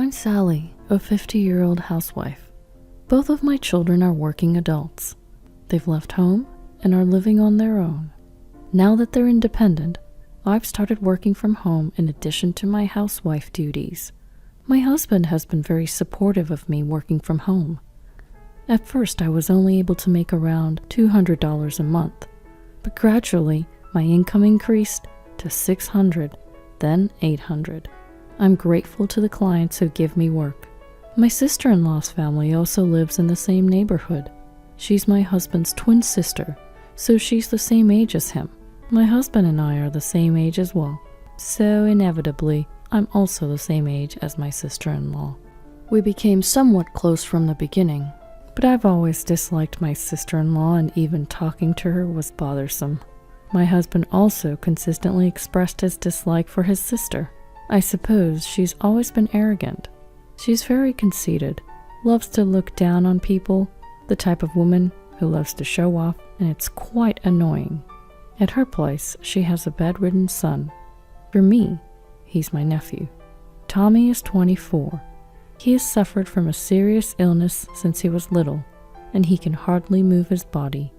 I'm Sally, a 50-year-old housewife. Both of my children are working adults. They've left home and are living on their own. Now that they're independent, I've started working from home in addition to my housewife duties. My husband has been very supportive of me working from home. At first, I was only able to make around $200 a month, but gradually, my income increased to $600, then $800. I'm grateful to the clients who give me work. My sister-in-law's family also lives in the same neighborhood. She's my husband's twin sister, so she's the same age as him. My husband and I are the same age as well, so inevitably, I'm also the same age as my sister-in-law. We became somewhat close from the beginning, but I've always disliked my sister-in-law, and even talking to her was bothersome. My husband also consistently expressed his dislike for his sister. I suppose she's always been arrogant. She's very conceited, loves to look down on people, the type of woman who loves to show off, and it's quite annoying. At her place, she has a bedridden son. For me, he's my nephew. Tommy is 24. He has suffered from a serious illness since he was little, and he can hardly move his body.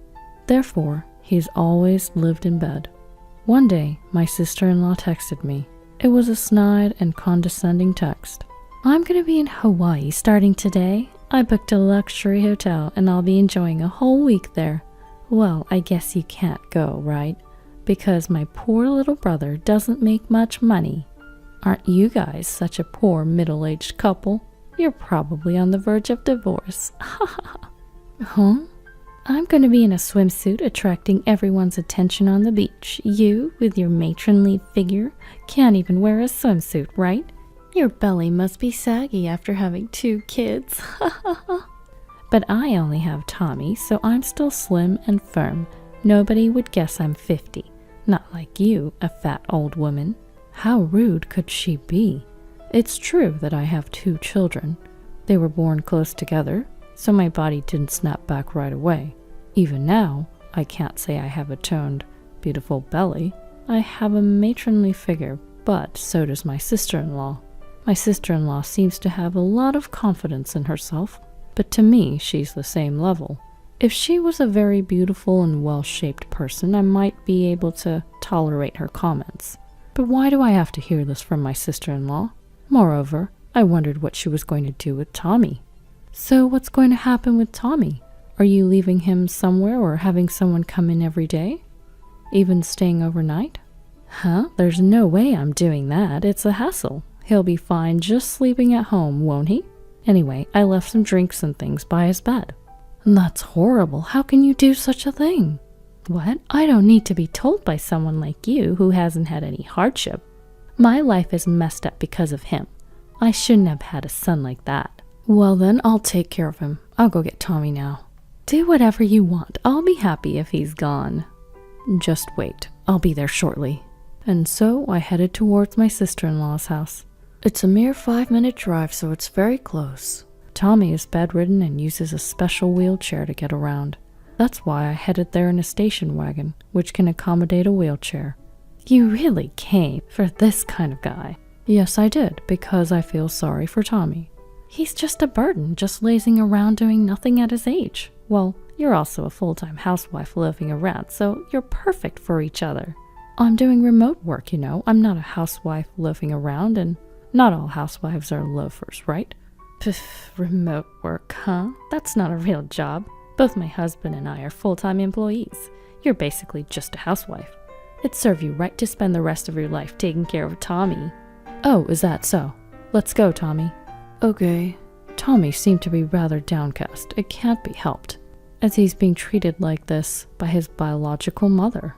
Therefore, he's always lived in bed. One day, my sister-in-law texted me. It was a snide and condescending text. I'm going to be in Hawaii starting today. I booked a luxury hotel and I'll be enjoying a whole week there. Well, I guess you can't go, right? Because my poor little brother doesn't make much money. Aren't you guys such a poor middle-aged couple? You're probably on the verge of divorce. Huh? I'm going to be in a swimsuit attracting everyone's attention on the beach. You, with your matronly figure, can't even wear a swimsuit, right? Your belly must be saggy after having 2 kids. But I only have Tommy, so I'm still slim and firm. Nobody would guess I'm 50. Not like you, a fat old woman. How rude could she be? It's true that I have 2 children. They were born close together, so my body didn't snap back right away. Even now, I can't say I have a toned, beautiful belly. I have a matronly figure, but so does my sister-in-law. My sister-in-law seems to have a lot of confidence in herself, but to me, she's the same level. If she was a very beautiful and well-shaped person, I might be able to tolerate her comments. But why do I have to hear this from my sister-in-law? Moreover, I wondered what she was going to do with Tommy. So what's going to happen with Tommy? Are you leaving him somewhere or having someone come in every day? Even staying overnight? Huh? There's no way I'm doing that. It's a hassle. He'll be fine just sleeping at home, won't he? Anyway, I left some drinks and things by his bed. That's horrible. How can you do such a thing? What? I don't need to be told by someone like you who hasn't had any hardship. My life is messed up because of him. I shouldn't have had a son like that. Well then, I'll take care of him. I'll go get Tommy now. Do whatever you want. I'll be happy if he's gone. Just wait. I'll be there shortly. And so I headed towards my sister-in-law's house. It's a mere 5-minute drive, so it's very close. Tommy is bedridden and uses a special wheelchair to get around. That's why I headed there in a station wagon, which can accommodate a wheelchair. You really came for this kind of guy? Yes, I did, because I feel sorry for Tommy. He's just a burden, just lazing around doing nothing at his age. Well, you're also a full-time housewife loafing around, so you're perfect for each other. I'm doing remote work, you know. I'm not a housewife loafing around, and not all housewives are loafers, right? Pff, remote work, huh? That's not a real job. Both my husband and I are full-time employees. You're basically just a housewife. It'd serve you right to spend the rest of your life taking care of Tommy. Oh, is that so? Let's go, Tommy. Okay. Tommy seemed to be rather downcast. It can't be helped, as he's being treated like this by his biological mother.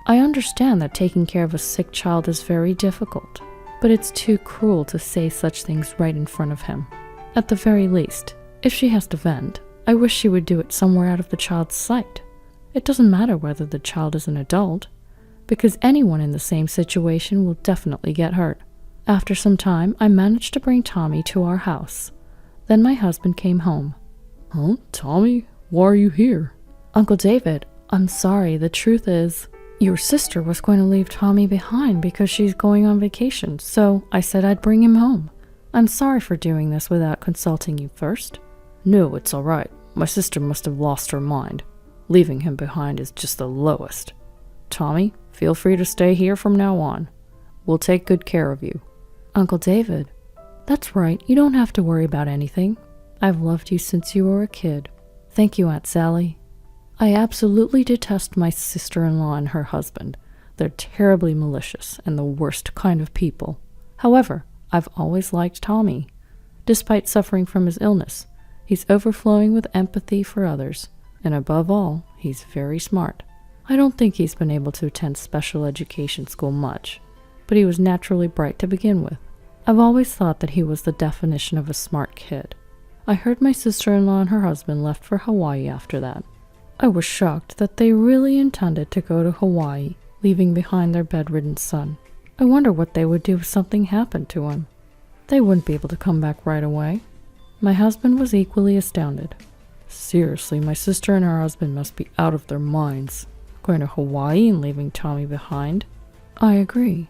I understand that taking care of a sick child is very difficult, but it's too cruel to say such things right in front of him. At the very least, if she has to vent, I wish she would do it somewhere out of the child's sight. It doesn't matter whether the child is an adult, because anyone in the same situation will definitely get hurt. After some time, I managed to bring Tommy to our house. Then my husband came home. Huh? Tommy? Why are you here? Uncle David, I'm sorry. The truth is, your sister was going to leave Tommy behind because she's going on vacation, so I said I'd bring him home. I'm sorry for doing this without consulting you first. No, it's all right. My sister must have lost her mind. Leaving him behind is just the lowest. Tommy, feel free to stay here from now on. We'll take good care of you. Uncle David, that's right. You don't have to worry about anything. I've loved you since you were a kid. Thank you, Aunt Sally. I absolutely detest my sister-in-law and her husband. They're terribly malicious and the worst kind of people. However, I've always liked Tommy. Despite suffering from his illness, he's overflowing with empathy for others, and above all, he's very smart. I don't think he's been able to attend special education school much, but he was naturally bright to begin with. I've always thought that he was the definition of a smart kid. I heard my sister-in-law and her husband left for Hawaii after that. I was shocked that they really intended to go to Hawaii, leaving behind their bedridden son. I wonder what they would do if something happened to him. They wouldn't be able to come back right away. My husband was equally astounded. Seriously, my sister and her husband must be out of their minds. Going to Hawaii and leaving Tommy behind? I agree.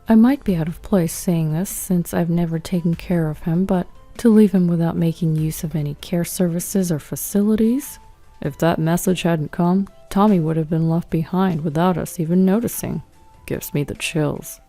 I might be out of place saying this since I've never taken care of him, but to leave him without making use of any care services or facilities? If that message hadn't come, Tommy would have been left behind without us even noticing. Gives me the chills.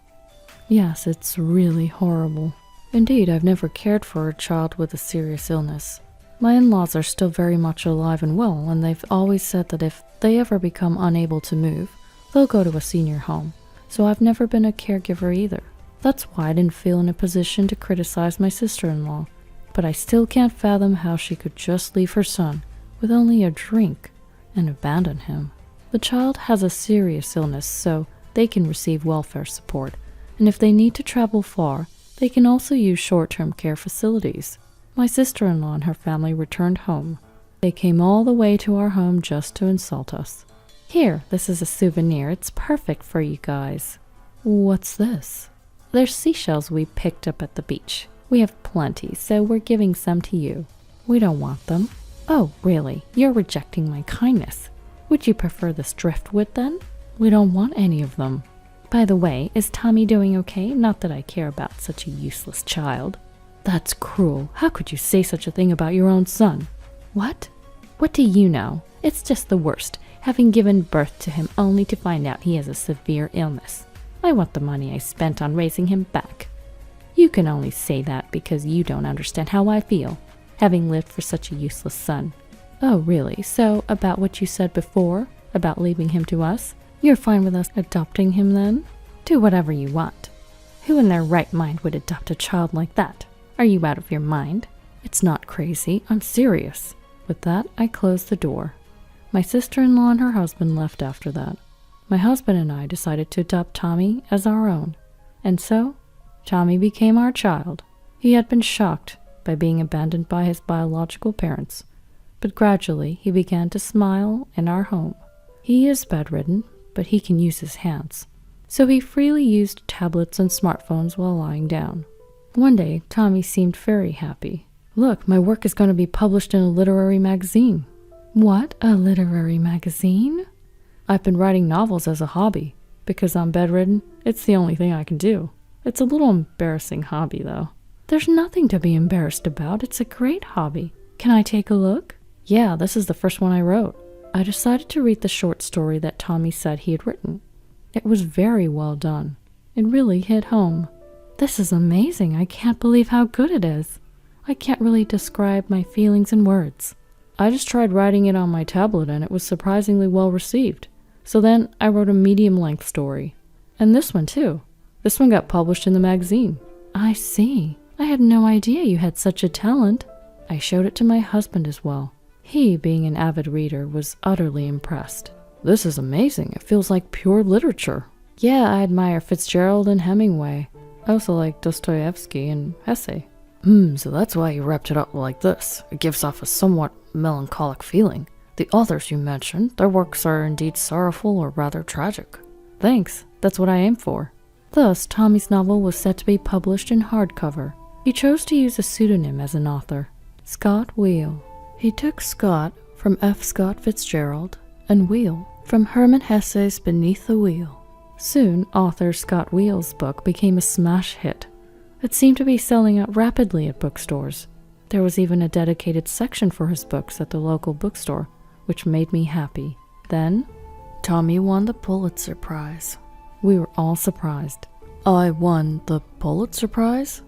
Yes, it's really horrible. Indeed, I've never cared for a child with a serious illness. My in-laws are still very much alive and well, and they've always said that if they ever become unable to move, they'll go to a senior home. So I've never been a caregiver either. That's why I didn't feel in a position to criticize my sister-in-law. But I still can't fathom how she could just leave her son with only a drink and abandon him. The child has a serious illness, so they can receive welfare support, and if they need to travel far, they can also use short-term care facilities. My sister-in-law and her family returned home. They came all the way to our home just to insult us. Here, this is a souvenir. It's perfect for you guys. What's this? They're seashells we picked up at the beach. We have plenty, so we're giving some to you. We don't want them. Oh, really? You're rejecting my kindness. Would you prefer this driftwood then? We don't want any of them. By the way, is Tommy doing okay? Not that I care about such a useless child. That's cruel. How could you say such a thing about your own son? What? What do you know? It's just the worst, having given birth to him only to find out he has a severe illness. I want the money I spent on raising him back. You can only say that because you don't understand how I feel, having lived for such a useless son. Oh, really? So, about what you said before, about leaving him to us, you're fine with us adopting him then? Do whatever you want. Who in their right mind would adopt a child like that? Are you out of your mind? It's not crazy. I'm serious. With that, I closed the door. My sister-in-law and her husband left after that. My husband and I decided to adopt Tommy as our own. And so, Tommy became our child. He had been shocked by being abandoned by his biological parents, but gradually he began to smile in our home. He is bedridden, but he can use his hands, so he freely used tablets and smartphones while lying down. One day, Tommy seemed very happy. Look, my work is going to be published in a literary magazine. What? A literary magazine? I've been writing novels as a hobby. Because I'm bedridden, it's the only thing I can do. It's a little embarrassing hobby, though. There's nothing to be embarrassed about. It's a great hobby. Can I take a look? Yeah, this is the first one I wrote. I decided to read the short story that Tommy said he had written. It was very well done. It really hit home. This is amazing. I can't believe how good it is. I can't really describe my feelings in words. I just tried writing it on my tablet and it was surprisingly well received. So then I wrote a medium-length story. And this one too. This one got published in the magazine. I see. I had no idea you had such a talent. I showed it to my husband as well. He, being an avid reader, was utterly impressed. This is amazing. It feels like pure literature. Yeah, I admire Fitzgerald and Hemingway. I also like Dostoevsky and Hesse. So that's why you wrapped it up like this. It gives off a somewhat melancholic feeling. The authors you mentioned, their works are indeed sorrowful or rather tragic. Thanks. That's what I aim for. Thus, Tommy's novel was set to be published in hardcover. He chose to use a pseudonym as an author, Scott Wheel. He took Scott from F. Scott Fitzgerald and Wheel from Hermann Hesse's Beneath the Wheel. Soon, author Scott Wheel's book became a smash hit. It seemed to be selling out rapidly at bookstores. There was even a dedicated section for his books at the local bookstore, which made me happy. Then, Tommy won the Pulitzer Prize. We were all surprised. I won the Pulitzer Prize?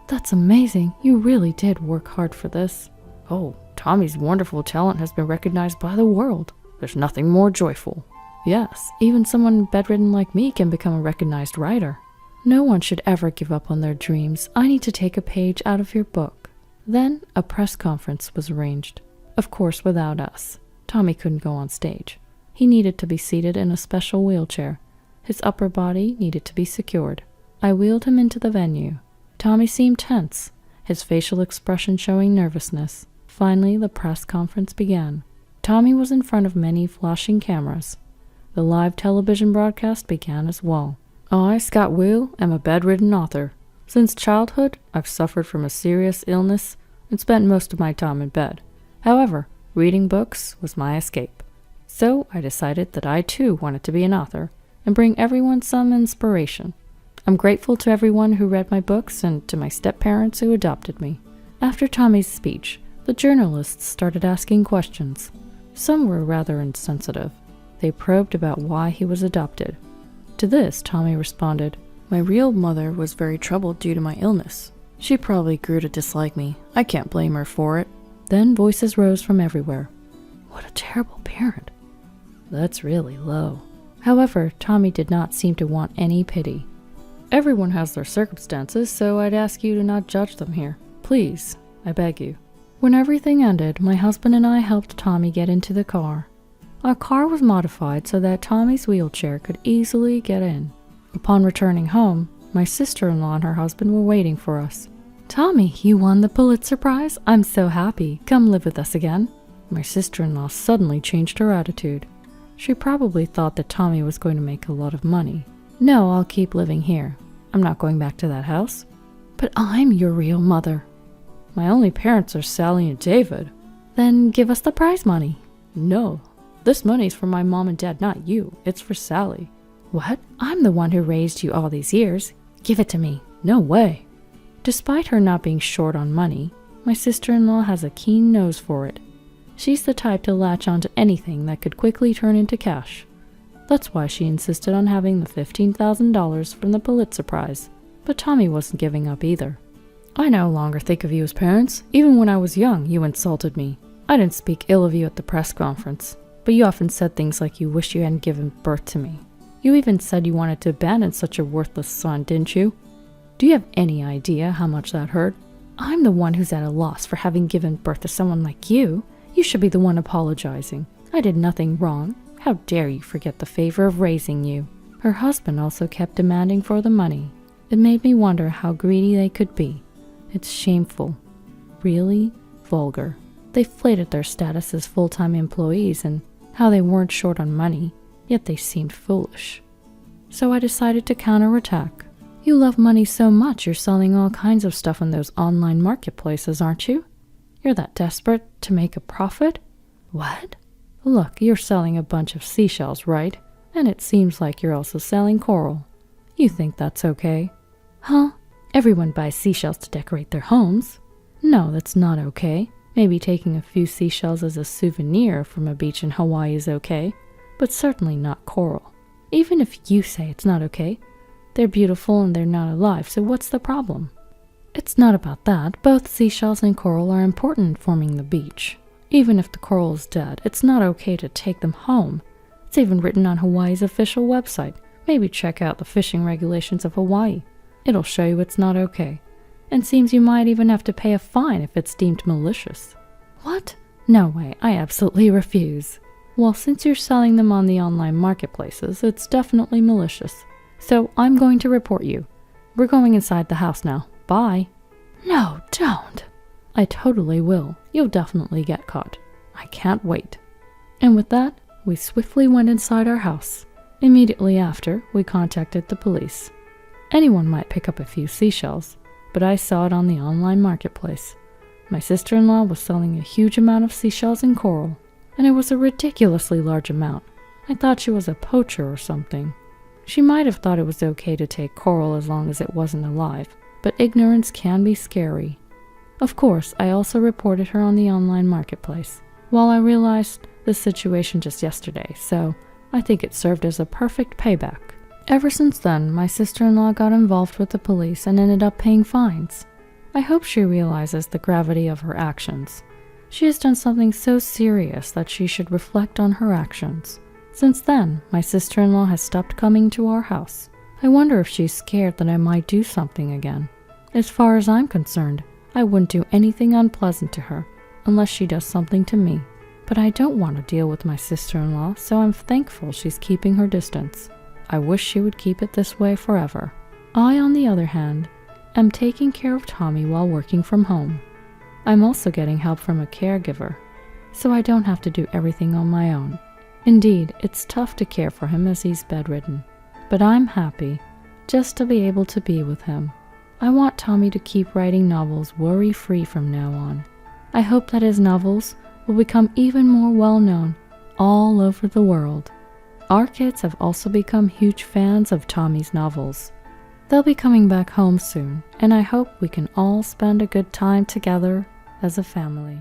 That's amazing. You really did work hard for this. Oh, Tommy's wonderful talent has been recognized by the world. There's nothing more joyful. Yes, even someone bedridden like me can become a recognized writer. No one should ever give up on their dreams. I need to take a page out of your book. Then a press conference was arranged. Of course, without us. Tommy couldn't go on stage. He needed to be seated in a special wheelchair. His upper body needed to be secured. I wheeled him into the venue. Tommy seemed tense, his facial expression showing nervousness. Finally, the press conference began. Tommy was in front of many flashing cameras. The live television broadcast began as well. I, Scott Will, am a bedridden author. Since childhood, I've suffered from a serious illness and spent most of my time in bed. However, reading books was my escape. So I decided that I too wanted to be an author and bring everyone some inspiration. I'm grateful to everyone who read my books and to my step-parents who adopted me. After Tommy's speech, the journalists started asking questions. Some were rather insensitive. They probed about why he was adopted. To this, Tommy responded, "My real mother was very troubled due to my illness. She probably grew to dislike me. I can't blame her for it." Then voices rose from everywhere. "What a terrible parent." That's really low. However, Tommy did not seem to want any pity. Everyone has their circumstances, so I'd ask you to not judge them here. Please, I beg you. When everything ended, my husband and I helped Tommy get into the car. Our car was modified so that Tommy's wheelchair could easily get in. Upon returning home, my sister-in-law and her husband were waiting for us. "Tommy, you won the Pulitzer Prize? I'm so happy. Come live with us again." My sister-in-law suddenly changed her attitude. She probably thought that Tommy was going to make a lot of money. "No, I'll keep living here. I'm not going back to that house." "But I'm your real mother." "My only parents are Sally and David." "Then give us the prize money." "No, this money's for my mom and dad, not you. It's for Sally." "What? I'm the one who raised you all these years. Give it to me." "No way." Despite her not being short on money, my sister-in-law has a keen nose for it. She's the type to latch onto anything that could quickly turn into cash. That's why she insisted on having the $15,000 from the Pulitzer Prize. But Tommy wasn't giving up either. "I no longer think of you as parents. Even when I was young, you insulted me. I didn't speak ill of you at the press conference, but you often said things like you wish you hadn't given birth to me. You even said you wanted to abandon such a worthless son, didn't you? Do you have any idea how much that hurt?" "I'm the one who's at a loss for having given birth to someone like you. You should be the one apologizing. I did nothing wrong. How dare you forget the favor of raising you?" Her husband also kept demanding for the money. It made me wonder how greedy they could be. It's shameful. Really vulgar. They flated their status as full-time employees and how they weren't short on money, yet they seemed foolish. So I decided to counterattack. "You love money so much you're selling all kinds of stuff in those online marketplaces, aren't you? You're that desperate to make a profit?" "What?" "Look, you're selling a bunch of seashells, right? And it seems like you're also selling coral. You think that's okay?" "Huh? Everyone buys seashells to decorate their homes." "No, that's not okay. Maybe taking a few seashells as a souvenir from a beach in Hawaii is okay, but certainly not coral. Even if you say it's not okay, they're beautiful and they're not alive, so what's the problem?" "It's not about that. Both seashells and coral are important in forming the beach. Even if the coral is dead, it's not okay to take them home. It's even written on Hawaii's official website. Maybe check out the fishing regulations of Hawaii. It'll show you it's not okay. And seems you might even have to pay a fine if it's deemed malicious." "What? No way, I absolutely refuse." "Well, since you're selling them on the online marketplaces, it's definitely malicious. So I'm going to report you. We're going inside the house now. Bye." "No, don't." "I totally will. You'll definitely get caught. I can't wait." And with that, we swiftly went inside our house. Immediately after, we contacted the police. Anyone might pick up a few seashells, but I saw it on the online marketplace. My sister-in-law was selling a huge amount of seashells and coral, and it was a ridiculously large amount. I thought she was a poacher or something. She might have thought it was okay to take coral as long as it wasn't alive, but ignorance can be scary. Of course, I also reported her on the online marketplace. Well, I realized this situation just yesterday, so I think it served as a perfect payback. Ever since then, my sister-in-law got involved with the police and ended up paying fines. I hope she realizes the gravity of her actions. She has done something so serious that she should reflect on her actions. Since then, my sister-in-law has stopped coming to our house. I wonder if she's scared that I might do something again. As far as I'm concerned, I wouldn't do anything unpleasant to her, unless she does something to me. But I don't want to deal with my sister-in-law, so I'm thankful she's keeping her distance. I wish she would keep it this way forever. I, on the other hand, am taking care of Tommy while working from home. I'm also getting help from a caregiver, so I don't have to do everything on my own. Indeed, it's tough to care for him as he's bedridden, but I'm happy just to be able to be with him. I want Tommy to keep writing novels worry-free from now on. I hope that his novels will become even more well-known all over the world. Our kids have also become huge fans of Tommy's novels. They'll be coming back home soon, and I hope we can all spend a good time together as a family.